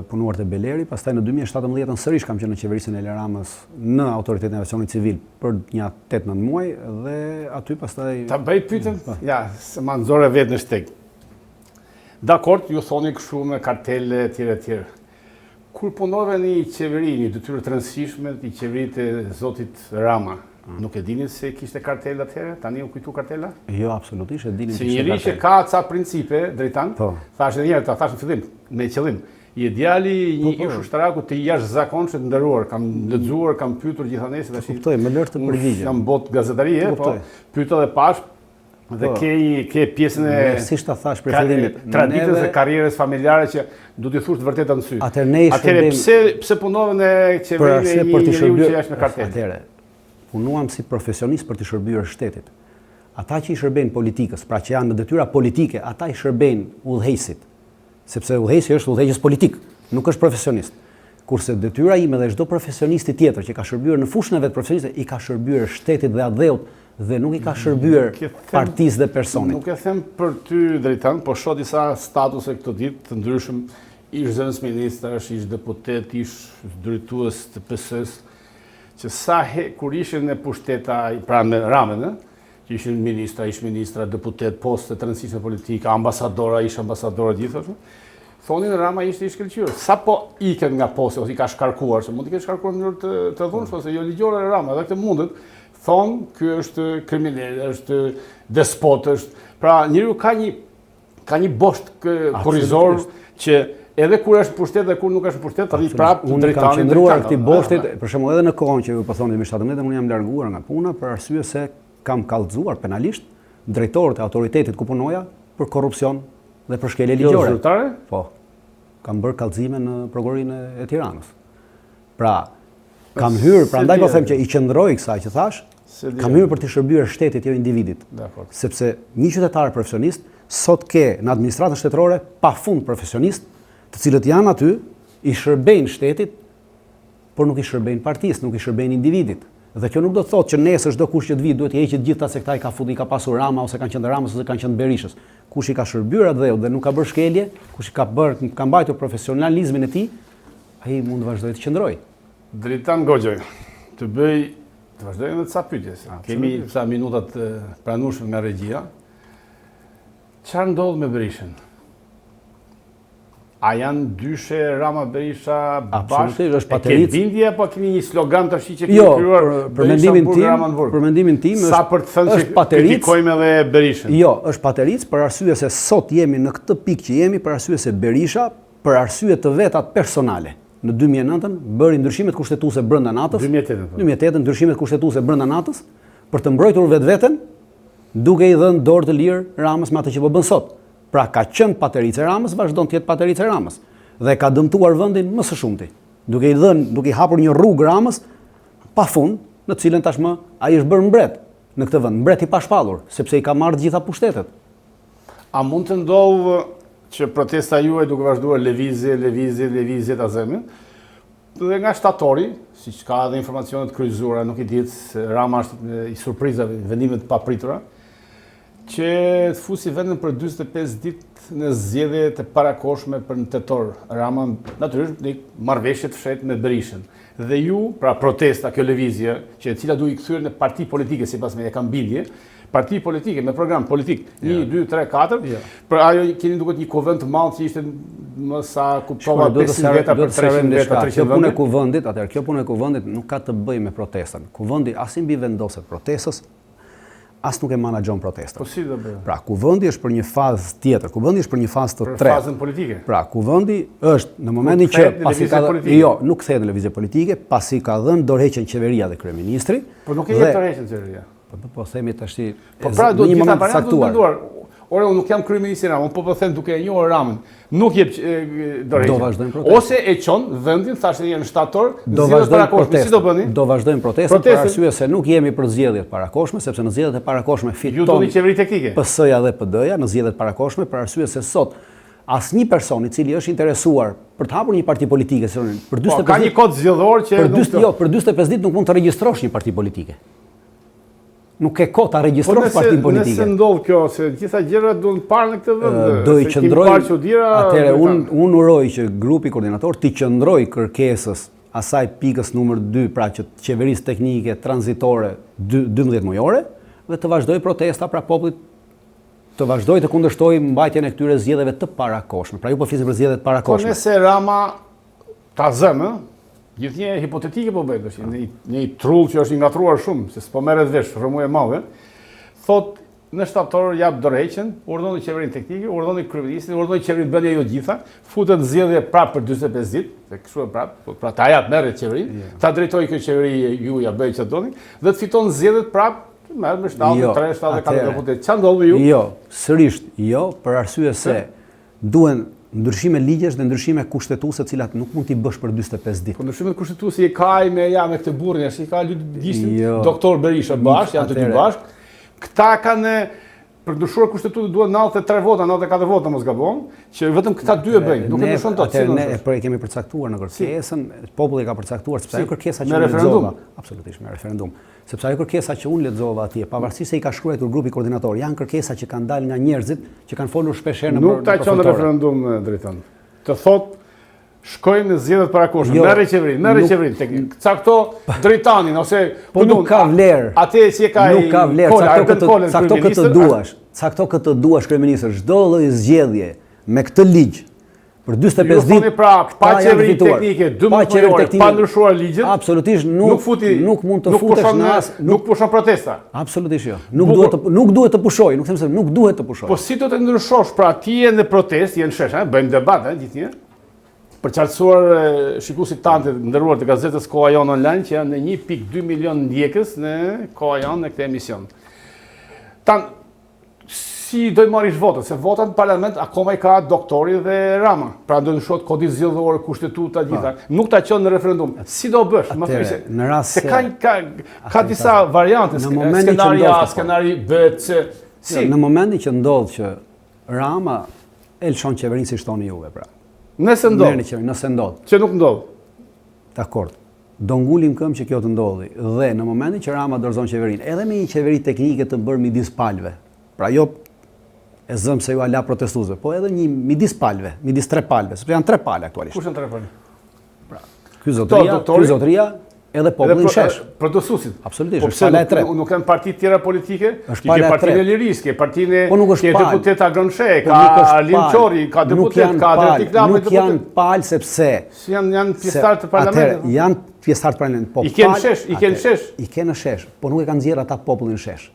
punuar te Beleri, pastaj në 2017 sërish kam qenë në qeverisin e Ramës në autoritetin e aviacionit civil për një 8-9 muaj dhe aty pastaj
ta bëj pyetjen? Ja, se ma nxorë vetë në shteg. Dakor, ju thoni kështu me kartele etj. Kur punove në qeveri, një detyrë të rëndësishme i qeveritë e zotit Rama, nuk e dini se kishte kartela atëherë? Tani u kujtu kartela?
Jo, absolutisht e dini
se njëri që ka ca principe, drejtan, thashë edhe njerë, thashë në fillim, me qëllim, i djali një ish ushtaraku të jashtëzakonshëm të nderuar, kam lexuar, kam pyetur gjithanesë tash.
Kuptoj, më lër të përgjigjem.
Jam bot gazetarie, po pyeta dhe pash dhe ke pjesën e
si ta thash për fillimit,
traditës dhe karrierës familjare që do t'i thush të vërtetën në sy.
Atëherë
pse punove në qeveri një njeriu që është me kartelë?
Atëherë punuam si profesionist për të shërbyer shtetit. Ata që i shërbejnë politikës, pra që janë në detyra politike, ata i shërbejnë udhëheqësit. Sepse udhëheqësi është udhëheqës politik, nuk është profesionist. Kurse detyra ime dhe çdo profesionisti tjetër që ka shërbyer në fushën e vet profesioniste i ka shërbyer shtetit dhe atdheut dhe nuk i ka shërbyer partisë dhe personit.
Nuk e them për ty drejtan, po shoh disa statuse këtë ditë të ndryshëm, ish zënës ministrash, ish deputet, ish drejtues të PS-s, që kur ishin në pushteta, pra me Ramën, që ishin ministra, ish ministra, deputet, poste të rëndësishme politike, ambasadora, ish ambasadora gjithashtu, thonin Rama ishte i shkëlqyer. Sa po iket nga posti ose i ka shkarkuar, se mund të ketë shkarkuar në mënyrë të dhunshme, ose jo ligjore Rama, edhe këtë mundet, thonë ky është kriminal, është despot, është. Pra njeriu ka një bosht kurrizor që edhe kur është në pushtet dhe kur nuk është në pushtet, tani prapë
unë kam qendruar këtij boshtit, për shembull edhe në kohën që ju po thoni 2017, unë jam larguar nga puna për arsye se kam kallëzuar penalisht drejtorët e autoritetit ku punoja për korrupsion dhe për shkelje ligjore.
Jo zyrtare?
Po. Kam bërë kallëzime në prokurorinë e Tiranës. Pra, kam hyrë, prandaj po them që i qëndroj kësaj që thash, kam hyrë për të shërbyer shtetit jo individit. Sepse një qytetar profesionist sot ke në administratën shtetërore pafund profesionist, të cilët janë aty, i shërbejnë shtetit, por nuk i shërbejnë partisë, nuk i shërbejnë individit. Dhe kjo nuk do të thotë që nesër çdo kush që të vijë duhet të heqet gjithta se këta i ka futur, i ka pasur Rama ose kanë qenë Ramës ose kanë qenë Berishës. Kush i ka shërbyer atë dhe nuk ka bërë shkelje, kush i ka mbajtur profesionalizmin e tij, ai mund të vazhdojë të qëndrojë.
Dritan Goxhoj, të vazhdojmë edhe ca pyetje. Kemi ca minuta të pranueshme nga regjia. Çfarë ndodh me Berishën? A janë dyshe Rama Berisha bashkë?
Është pateric.
Ke bindje apo keni një slogan tash që keni krijuar
për mendimin tim
sa për të thënë që kritikojmë edhe Berishën?
Jo, është pateric për arsye se sot jemi në këtë pikë që jemi për arsye se Berisha për arsye të vetat personale. Në 2009 bëri ndryshimet kushtetuese brenda natës. 2008 ndryshimet kushtetuese brenda natës për të mbrojtur vetveten duke i dhënë dorë të lirë Ramës me atë që po bën sot. Pra ka qenë paterice Ramës, vazhdon të jetë paterice Ramës dhe ka dëmtuar vendin më së shumti, duke i hapur një rrugë Ramës pafund, në cilën tashmë ai është bërë mbret në këtë vend, mbret i pashpallur, sepse i ka marrë të gjitha pushtetet.
A mund të ndodhë që protesta juaj duke vazhduar lëvizje ta zemin, dhe nga shtatori, siç ka edhe informacione të kryqëzuara, nuk i dihet se Rama është i surprizave, vendime të papritura, që të fusi vendin për 45 ditë në zgjedhje të parakoshme për në tetor. Rama natyrisht një marrëveshje të fshehtë me Berishën. Dhe ju, pra protesta, kjo lëvizje, që e cila duhet i kthyer në parti politike sipas me e kam bindje, parti politike me program politik 1, 2, 3, 4, për ajo keni duket një kuvend të madh që ishte më sa kuptova 500 veta për 300 veta, 300 vende.
Kjo punë e kuvendit nuk ka të bëjë me protestën. Kuvendi as i mbi vendoset protestës, as nuk e menaxhon protestën.
Po si do bëj?
Pra, kuvendi është për një fazë tjetër, kuvendi është për një fazë të tretë.
Për fazën politike.
Pra, kuvendi është në momentin që pasi ka nuk kthehet në lëvizje politike, pasi ka dhënë dorëheqjen qeveria dhe kryeministri.
Po nuk e jep dorëheqjen qeveria.
Po themi tash
po pra do të gjitha variantat të menduar. Ore, unë nuk jam kryeministri Rama, unë po them duke e njohur Ramën, nuk jep dorëheqjen.
Do vazhdojmë protestën.
Ose e çon vendin, thashë janë shtator, zgjedhjet parakoshme, si do bëni?
Do vazhdojmë protestën për arsye se nuk jemi për zgjedhjet parakoshme, sepse në zgjedhjet e parakoshme fiton.
Ju doni qeveri teknike.
PS-ja dhe PD-ja në zgjedhjet parakoshme për arsye se sot asnjë person i cili është interesuar për të hapur një parti politike, për 45 ditë.
Ka një kod zgjedhor që
për 45 ditë nuk mund të regjistrosh një parti politike. Nuk ke kohë ta regjistrosh partin politike.
Nëse ndodh kjo, se gjitha gjërat duhen parë në këtë vend.
Do i qëndroj. Atëherë unë uroj që grupi koordinator të qëndroj kërkesës asaj pikës numër 2, pra që qeverisë teknike tranzitore 12 mujore dhe të vazhdoj protesta pra popullit të vazhdoj të kundërshtoj mbajtjen e këtyre zgjedhjeve të parakoshme. Pra ju po flisim për zgjedhjet parakoshme.
Po nëse Rama ta zëmë, gjithnjë hipotetike po bëhet tash, një trull që është i ngatruar shumë, se s'po merret vesh, rrëmuj e madhe, thot në shtator jap dorëheqjen, urdhoni qeverinë teknike, urdhoni kryeministin, urdhoni qeverinë bëni ajo gjitha, futet në zgjedhje prapë për 45 ditë, se kështu e prapë, pra ta jap merret qeverinë, ta drejtoj kjo qeveri ju ja bëj çfarë doni, dhe të fiton zgjedhjet prapë merret me 73, 74 deputet. Çfarë ndodh me ju?
Jo, sërish, jo, për arsye se duhen ndryshime ligjesh dhe ndryshime kushtetuese të cilat nuk mund t'i bësh për 45 ditë.
Po ndryshimet kushtetuese i ka me këtë burrin, i ka Lydistin, doktor Berisha bashkë, janë të dy bashkë. Këta kanë për ndryshuar kushtetutën duhet 93 vota, 94 vota mos gabon, që vetëm këta dy e bëjnë. Nuk e ndryshon dot.
Ne e kemi përcaktuar në kërkesën, populli ka përcaktuar sepse ajo kërkesa që
me referendum.
Absolutisht me referendum. Sepse ajo kërkesa që unë lexova atje, pavarësisht se i ka shkruar grupi koordinator, janë kërkesa që kanë dalë nga njerëzit që kanë folur shpesh herë në
Nuk ta çon referendum drejton. Të thotë shkojmë në zgjedhjet parakohshme, merre qeverinë, cakto drejtanin ose
po nuk ka vlerë.
Atë si e ka
nuk ka vlerë, cakto këtë duash. Cakto këtë duash kryeministër, çdo lloj zgjedhje me këtë ligj për 45 ditë.
Pa qeveri teknike, 12 orë, pa ndryshuar ligjin.
Absolutisht nuk mund të futesh në as,
nuk pushon protesta.
Absolutisht jo. Nuk duhet të pushoj, nuk them se nuk duhet të pushoj.
Po si do të ndryshosh pra ti je në protestë, je në shesh, bëjmë debat, gjithnjë. Për qartësuar shikuesit tanë të nderuar të gazetës Koha Jon Online që janë në 1.2 milion ndjekës në Koha Jon në këtë emision. Si do i marrish votat? Se votat në parlament akoma i ka doktori dhe Rama. Pra do ndryshohet kodi zgjedhor, kushtetuta gjitha. Nuk ta çon në referendum. Si do bësh? Më thjesht.
Në rast
se ka disa variante, skenari A, skenari B, C. Si
në momentin që ndodh që Rama elshon qeverinë si shtoni juve pra.
Nëse ndodh. Që nuk ndodh.
Dakor. Do ngulim këmbë që kjo të ndodhi. Dhe në momentin që Rama dorëzon qeverinë, edhe me një qeveri teknike të bërë midis palëve. Pra jo e zëm se ju ala protestuesve, po edhe një midis palëve, midis 3 palëve, sepse janë 3 palë aktualisht.
Kush janë 3 palë?
Pra, ky zotëria edhe populli në shesh.
Protestuesit.
Absolutisht, është pala e 3.
Nuk kanë parti tjera politike,
ke
partinë e Lirisë, ke partinë
e
deputet Agronshe, ka Arlim Qori, ka deputet, ka Adriatik Lama.
Nuk janë palë sepse
janë pjesëtar të parlamentit.
Janë pjesëtar të parlamentit, po
i kanë shesh.
I kanë në shesh, po nuk e kanë nxjerrë ata popullin në shesh.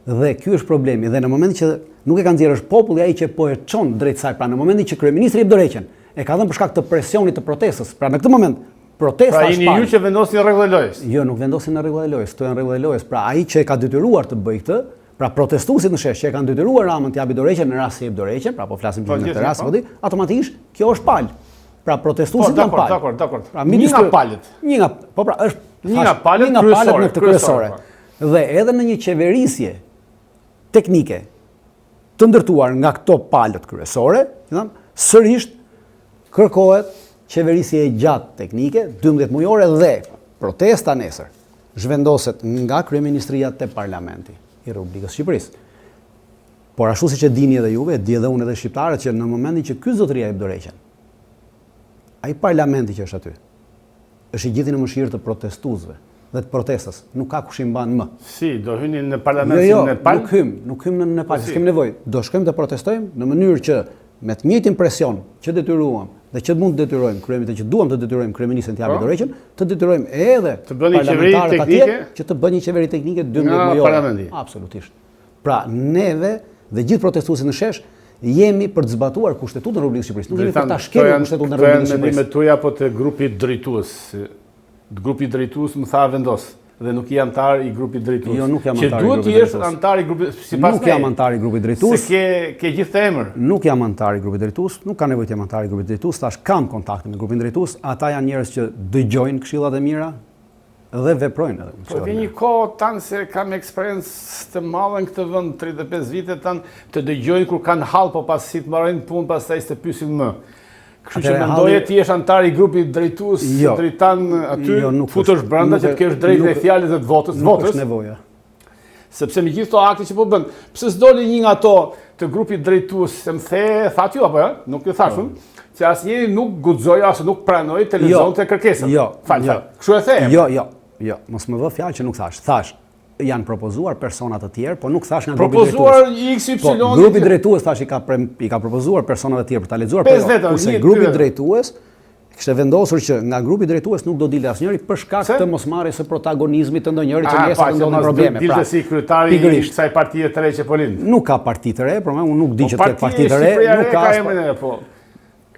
Dhe ky është problemi, dhe në momentin që nuk e kanë nxjerrë është populli ai që po e çon drejt saj, pra në momentin që kryeministri jep dorëheqjen, e ka dhënë për shkak të presionit të protestës. Pra në këtë moment protesta
pra jeni ju që vendosin në rregull e lojës.
Jo, nuk vendosin në rregull e lojës, këto janë rregull e lojës. Pra ai që e ka detyruar të bëjë këtë, pra protestuesit në shesh që e kanë detyruar Ramën të japë dorëheqjen në rast se jep dorëheqjen, pra po flasim për këtë rast, automatikisht kjo është palë. Pra protestuesit janë palë.
Dakor.
Pra
një nga palët.
Po pra është
një nga palët
në këtë kryesore. Dhe edhe në një qeverisje teknike të ndërtuar nga këto palët kryesore, sërish kërkohet qeverisje e gjatë teknike, 12 mujore dhe protesta nesër zhvendoset nga kryeministria te parlamenti i Republikës Shqipërisë. Por ashtu siç e dini edhe juve, di edhe unë edhe shqiptarët që në momentin që ky zotëria jep dorëheqjen, ai parlamenti që është aty, është i gjithë në mëshirë të protestuesve dhe të protestës, nuk ka kush i mban më.
Si, do hyni në parlament si në Nepal?
Nuk hym në Nepal, s'kem nevojë. Do shkojmë të protestojmë në mënyrë që me të njëjtin presion që detyruam dhe që mund të detyrojmë kryeministrin, që duam të detyrojmë kryeministrin të japë dorëheqjen, të detyrojmë edhe parlamentarët atje që të bëjnë një qeveri teknike 12 mujore. Absolutisht. Pra neve dhe gjithë protestuesit në shesh jemi për të zbatuar kushtetutën e Republikës Shqipërisë. Nuk jemi për ta shkelur kushtetutën e Republikës Shqipërisë.
Mendimet tuaja po të grupit drejtues. Grupi drejtues më tha vendos dhe nuk i antar i grupit drejtues.
Jo, nuk jam antar i grupit drejtues.
Që duhet të jesh antar i grupit sipas
Nuk jam antar i grupit drejtues.
Se ke gjithë emër.
Nuk jam antar i grupit drejtues, nuk ka nevojë të jam antar i grupit drejtues, tash kam kontakte me grupin drejtues, ata janë njerëz që dëgjojnë këshillat e mira dhe veprojnë edhe.
Po vjen një kohë tanë se kam eksperiencë të madhe në këtë vend 35 vite tanë të dëgjojnë kur kanë hall, po pasi të marrin punë pastaj të pyesin më. Kështu që mendoje ti jesh antar i grupit drejtues, drejtan aty, futesh brenda që të kesh drejtën e fjalës dhe të votës.
Nuk është nevoja.
Sepse me gjithë këto akte që po bën, pse s'doli një nga ato të grupit drejtues, se më the, thatë ju apo jo? Nuk ju thashun, që asnjëri nuk guxoi as nuk pranoi të lexonte kërkesën.
Jo.
Kështu e the.
Jo, mos më vë fjalë që nuk thash. Thash janë propozuar persona të tjerë, po nuk thash nga grupi drejtues.
Propozuar XY.
Po, grupi drejtues thash i ka propozuar persona të tjerë për ta lexuar, por kurse grupi drejtues kishte vendosur që nga grupi drejtues nuk do dilte asnjëri për shkak të mosmarrjes së protagonizmit të ndonjërit që nesër do ndodhin probleme.
Dilte si kryetari i kësaj partie të re që po lind.
Nuk ka parti të re, por unë nuk di që të parti të re, nuk ka
emrin e po.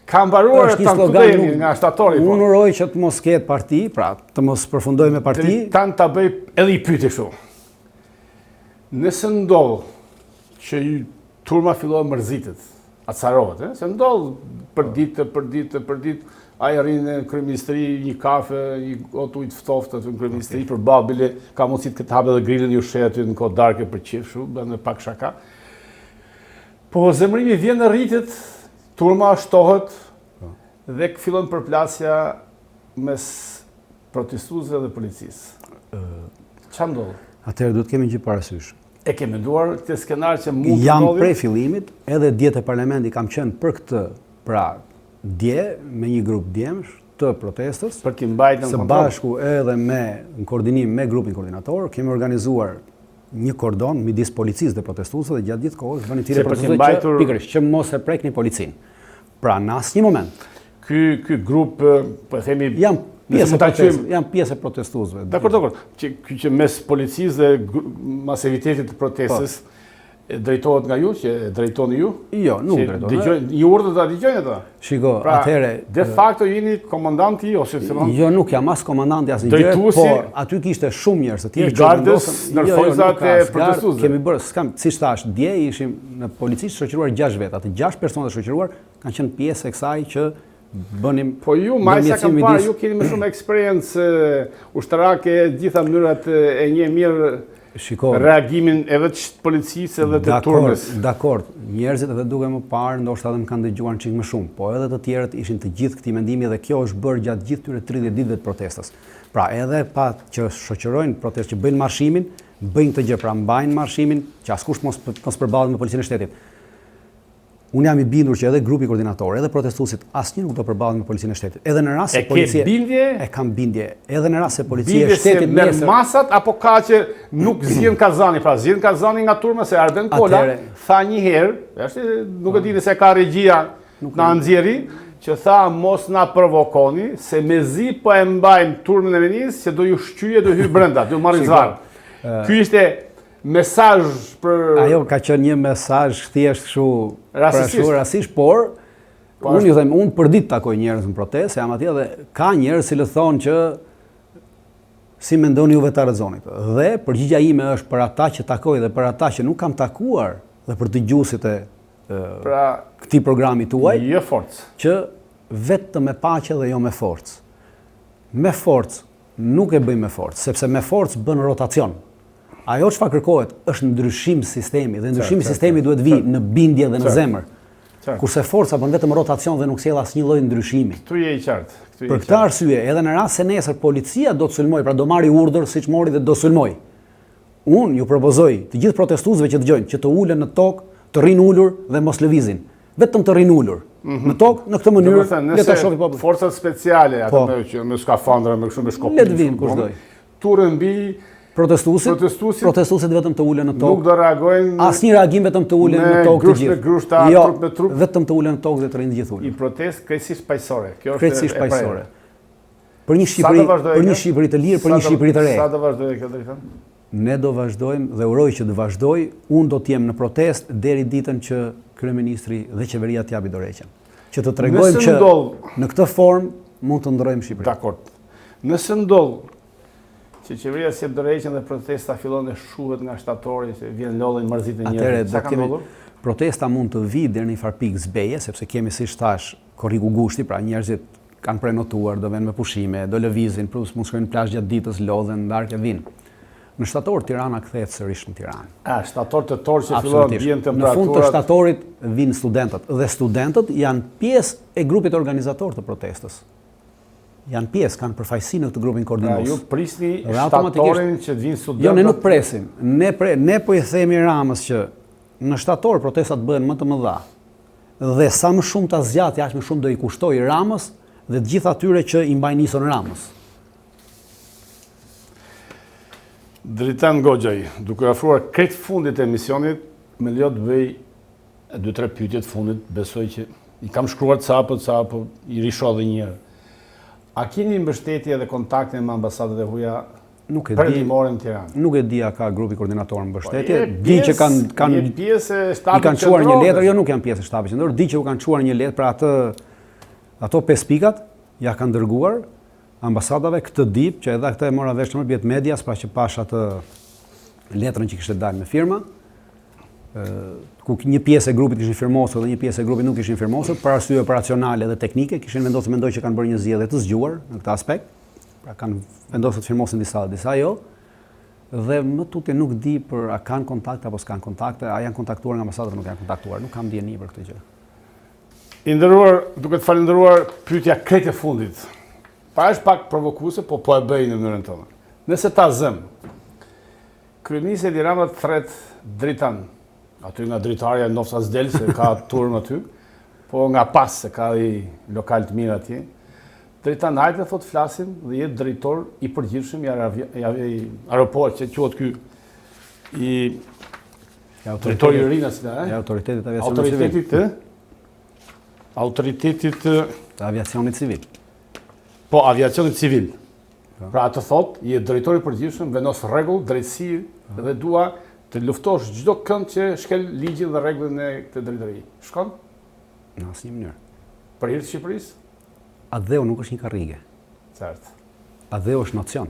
Ka mbaruar tantuemi nga shtatori.
Unë uroj që të mos ketë parti, pra të mos përfundoj me parti.
Tan ta bëj edhe i pyetje kështu. Nëse ndodh që turma filloi mërzitet, acarohet, se ndodh për ditë, ai arrin në kryeministri një kafe, një gotë ujë të ftoftë aty në kryeministri për babile, ka mundësi të hapë edhe grilën ju sheh aty në kohë darke për qef, bën pak shaka. Po zemrimi vjen në rritet, turma shtohet dhe fillon përplasja mes protestuesve dhe policisë. Ç'a ndodh?
Atëherë duhet kemi gjë parasysh.
E ke menduar këtë skenar që mund të
Jam
ndodhi?
prej fillimit, edhe djetë e parlamenti kam qenë për këtë, pra dje me një grup djemsh të protestës,
Për t'i mbajtur në
së
kontroll.
bashku edhe në koordinim me grupin koordinator, kemi organizuar një kordon midis policisë dhe protestuesve dhe gjatë gjithë kohës bëni tire
Se për t'i
protestuesve
mbajtur-
pikërisht që mos e prekni policinë. Pra në asnjë moment
Ky grup, po e themi,
jam
nëse mund ta quajmë,
jam pjesë e protestuesve.
dakor. Që mes policisë dhe masivitetit të protestës drejtohet nga ju, që drejtoni ju?
Jo, nuk
Që
drejtohet.
dëgjojnë, ju urdhët ta dëgjojnë ata.
Shiko,
Pra,
atëherë
de facto jeni komandanti ose thënë
jo, nuk jam as komandanti as një gjë,
Drejtuesi
por aty kishte shumë njerëz të tjerë
i gardës në forcat
nuk ka
e
as gardë.
protestuesve.
Kemi bërë, siç thash, dje ishim në polici shoqëruar 6 veta. Atë 6 persona të shoqëruar kanë qenë pjesë e kësaj që bënim.
Po ju, majsa kam
ndërmjetësim
parë,
midis-
ju keni më shumë eksperiencë ushtarake, gjitha mënyrat e një mirë
Shiko,
reagimin edhe të policisë edhe të turmës.
Dakor, njerëzit edhe duke më parë, ndoshta edhe më kanë dëgjuar çik më shumë, po edhe të tjerët ishin të gjithë këtij mendimi dhe kjo është bërë gjatë gjithë këtyre 30 ditëve të protestës. Pra edhe pa që shoqërojnë protestë, që bëjnë marshimin, bëjnë këtë gjë, pra mbajnë marshimin, që askush mos përballet me policinë e shtetit. Unë jam i bindur që edhe grupi koordinator, edhe protestuesit, asnjë nuk do përballet me policinë e shtetit. Edhe në rast se
E ke
policia
bindje?
e kam bindje, edhe në rast se policia e
Bindje se
shtetit
merr
nesër
masat apo ka që nuk zgjen Kazani, pra zgjen Kazani nga turma se Arben Kola
Atëhere-
tha një herë, nuk e di nëse ka regjia na nxjerri, që tha mos na provokoni, se mezi po e mbajmë turmën e Venis, që do ju shqyje, do hy brenda, do marrë zvarr. Ky ishte mesazh për
Ajo ka qenë një mesazh thjesht kështu
Rastisht.
por unë ju them, unë për ditë takoj njerëz në protestë, jam atje dhe ka njerëz që thonë që si mendoni ju vetë rrezonit. Dhe përgjigjja ime është për ata që takoj dhe për ata që nuk kam takuar dhe për dëgjuesit e
pra
këtij programi tuaj,
jo forcë.
që vetëm me paqe dhe jo me forcë. Me forcë nuk e bëjmë me forcë, sepse me forcë bën rotacion. Ajo çfarë kërkohet është ndryshim sistemi dhe ndryshimi sistemi duhet vi në bindje dhe në zemër. Kurse forca bën vetëm rotacion dhe nuk sjell asnjë lloj ndryshimi.
Këtu je i qartë.
Për këtë arsye, edhe në rast se nesër policia do të sulmoj, pra do marri urdhër siç mori dhe do sulmoj. Unë ju propozoj të gjithë protestuesve që dëgjojnë që të ulen në tokë, të rrinë ulur dhe mos lëvizin. Vetëm të rrinë ulur. Në tokë, në këtë mënyrë, le ta shohim popullin.
Forcat speciale, ato
Po.
me skafandra, me kështu me shkopë.
Le të vinë kushdoj.
Turën mbi
Protestuesit vetëm të ulen në
nuk
tokë.
do reagojnë
Asnjë reagim, vetëm të ulen
me
në tokë të
grusht
gjithë.
me grusht, a
Jo,
trup me trup.
vetëm të ulen në tokë dhe të rrinë të gjithë
i
ulur.
protestë krejtësisht paqësore. Kjo është
Krejtësisht
e
paqësore.
prerë.
Për një
Sa
Shqipëri,
do vazhdojë
për një
kjo?
Shqipëri të lirë, për një Shqipëri të re.
Sa do vazhdojë kjo drejtën?
Ne do vazhdojmë dhe uroj që të vazhdoj, unë do të jem në protest deri ditën që kryeministri dhe qeveria të japi dorëheqjen. Që të tregojmë
Nëse
që
ndodh-
në këtë formë mund të ndrojmë Shqipërinë.
Dakord. Nëse ndodh që qeveria si dorëheqjen dhe protesta fillon të shuhet nga shtatori, se vjen lodhin mërzitë e
Atëherë
njerëzve.
do
Sa
të
ka
kemi
ndodhur?
protesta mund të vi deri në një farë pikë zbeje, sepse kemi siç thash korriku gushti, pra njerëzit kanë prenotuar, do vënë me pushime, do lëvizin, plus mund shkojnë në plazh gjatë ditës, lodhen, ndarkë vinë. Në shtator Tirana kthehet sërish në Tiranë.
Shtator tetor që fillon
Absolutisht.
bien
Në fund të
temperaturat.
shtatorit vinë studentët dhe studentët janë pjesë e grupit organizator të protestës. Janë pjesë, kanë përfaqësi në këtë grupin
Pra,
koordinues.
ju prisni
Dhe automatikisht-
shtatorin që të vinë studentët.
Jo, ne nuk presim. Ne po i themi Ramës që në shtator protestat bëhen më të mëdha. Dhe sa më shumë ta zgjat, aq më shumë do i kushtoj Ramës dhe të gjithë atyre që i mbajnë nisën Ramës.
Dritan Goxhaj, duke ofruar krejt fundit e emisionit, me lejo të bëj 2-3 pyetje të fundit, besoj që i kam shkruar sapo i risho edhe një herë. A keni mbështetje dhe kontakte me ambasadat e huaja
Nuk e di.
perëndimore në Tiranë?
Nuk e di a ka grupi koordinator në mbështetje.
Je
Di që kanë
je pjesë e
i
shtapit
kanë çuar një
qendror,
letër, jo nuk janë pjesë e shtapit qendror, di që u kanë çuar një letër për ato 5 pikat, ja kanë dërguar ambasadave këtë ditë, që edhe këtë e mora vesh më bjet medias, pra që pash atë letrën që kishte dalë me firma, ku një pjesë e grupit kishin firmosur dhe një pjesë e grupit nuk kishin firmosur, për arsye operacionale dhe teknike, kishin vendosur që kanë bërë një zgjedhje të zgjuar në këtë aspekt. Pra kanë vendosur të firmosin disa jo. Dhe më tutje nuk di për a kanë kontakte apo s'kan kontakte, a janë kontaktuar nga ambasadat apo nuk janë kontaktuar, nuk kam dieni për këtë gjë.
I nderuar, duke të falendëruar pyetja krejt e fundit. Pa është pak provokuese, po e bëj në mënyrën tonë. Nëse ta zëm, kryeministri Edi Rama thret Dritan, aty nga dritarja nofsa s'del se ka turm aty, po nga pas se ka i lokal të mirë atje. Dritan hajde thot flasim dhe jetë drejtor i përgjithshëm i aeroport që quhet ky i drejtori i rinas,
Autoritetit aviacionit civil.
Autoritetit
Aviacionit civil.
Po, aviacionit civil. Pra atë thot, je drejtori i përgjithshëm, venos rregull, drejtësi dhe dua të luftosh çdo kënd që shkel ligjin dhe rregullin e këtë drejtori. Shkon?
Në asnjë mënyrë.
Për hir të Shqipërisë?
Adheu nuk është një karrige.
Qartë.
Adheu është nocion.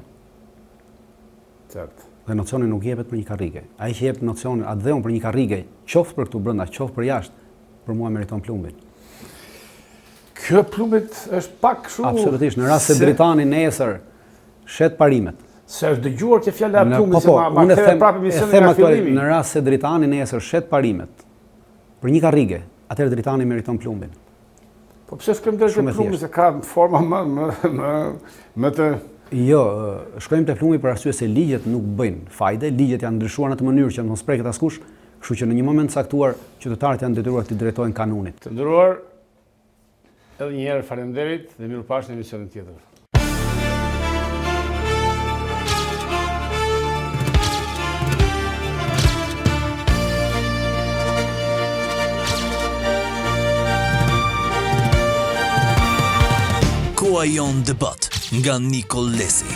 Qartë.
Dhe nocioni nuk jepet për një karrige. Ai që jep nocionin adheun për një karrige, qoftë për këtu brenda, qoftë për jashtë, për mua meriton plumbin.
Kjo plumbit është pak shumë...
Absolutisht, në rast se Britani nesër shet parimet.
Se është dëgjuar që fjala e plumbit se ma ktheve prapë misionin nga fillimi.
Në rast se Britani nesër shet parimet për një karrige, atëherë Britani meriton plumbin.
Po pse shkojmë drejt te plumbi se ka forma më të...
Jo, shkojmë te plumbi për arsye se ligjet nuk bëjnë fajde, ligjet janë ndryshuar në atë mënyrë që mos preket askush, kështu që në një moment caktuar qytetarët janë detyruar të drejtojnë kanunit.
Të nderuar, edhe një herë faleminderit dhe mirupafshim në emisionin tjetër.
Koha jon debat nga Nikol Lesi.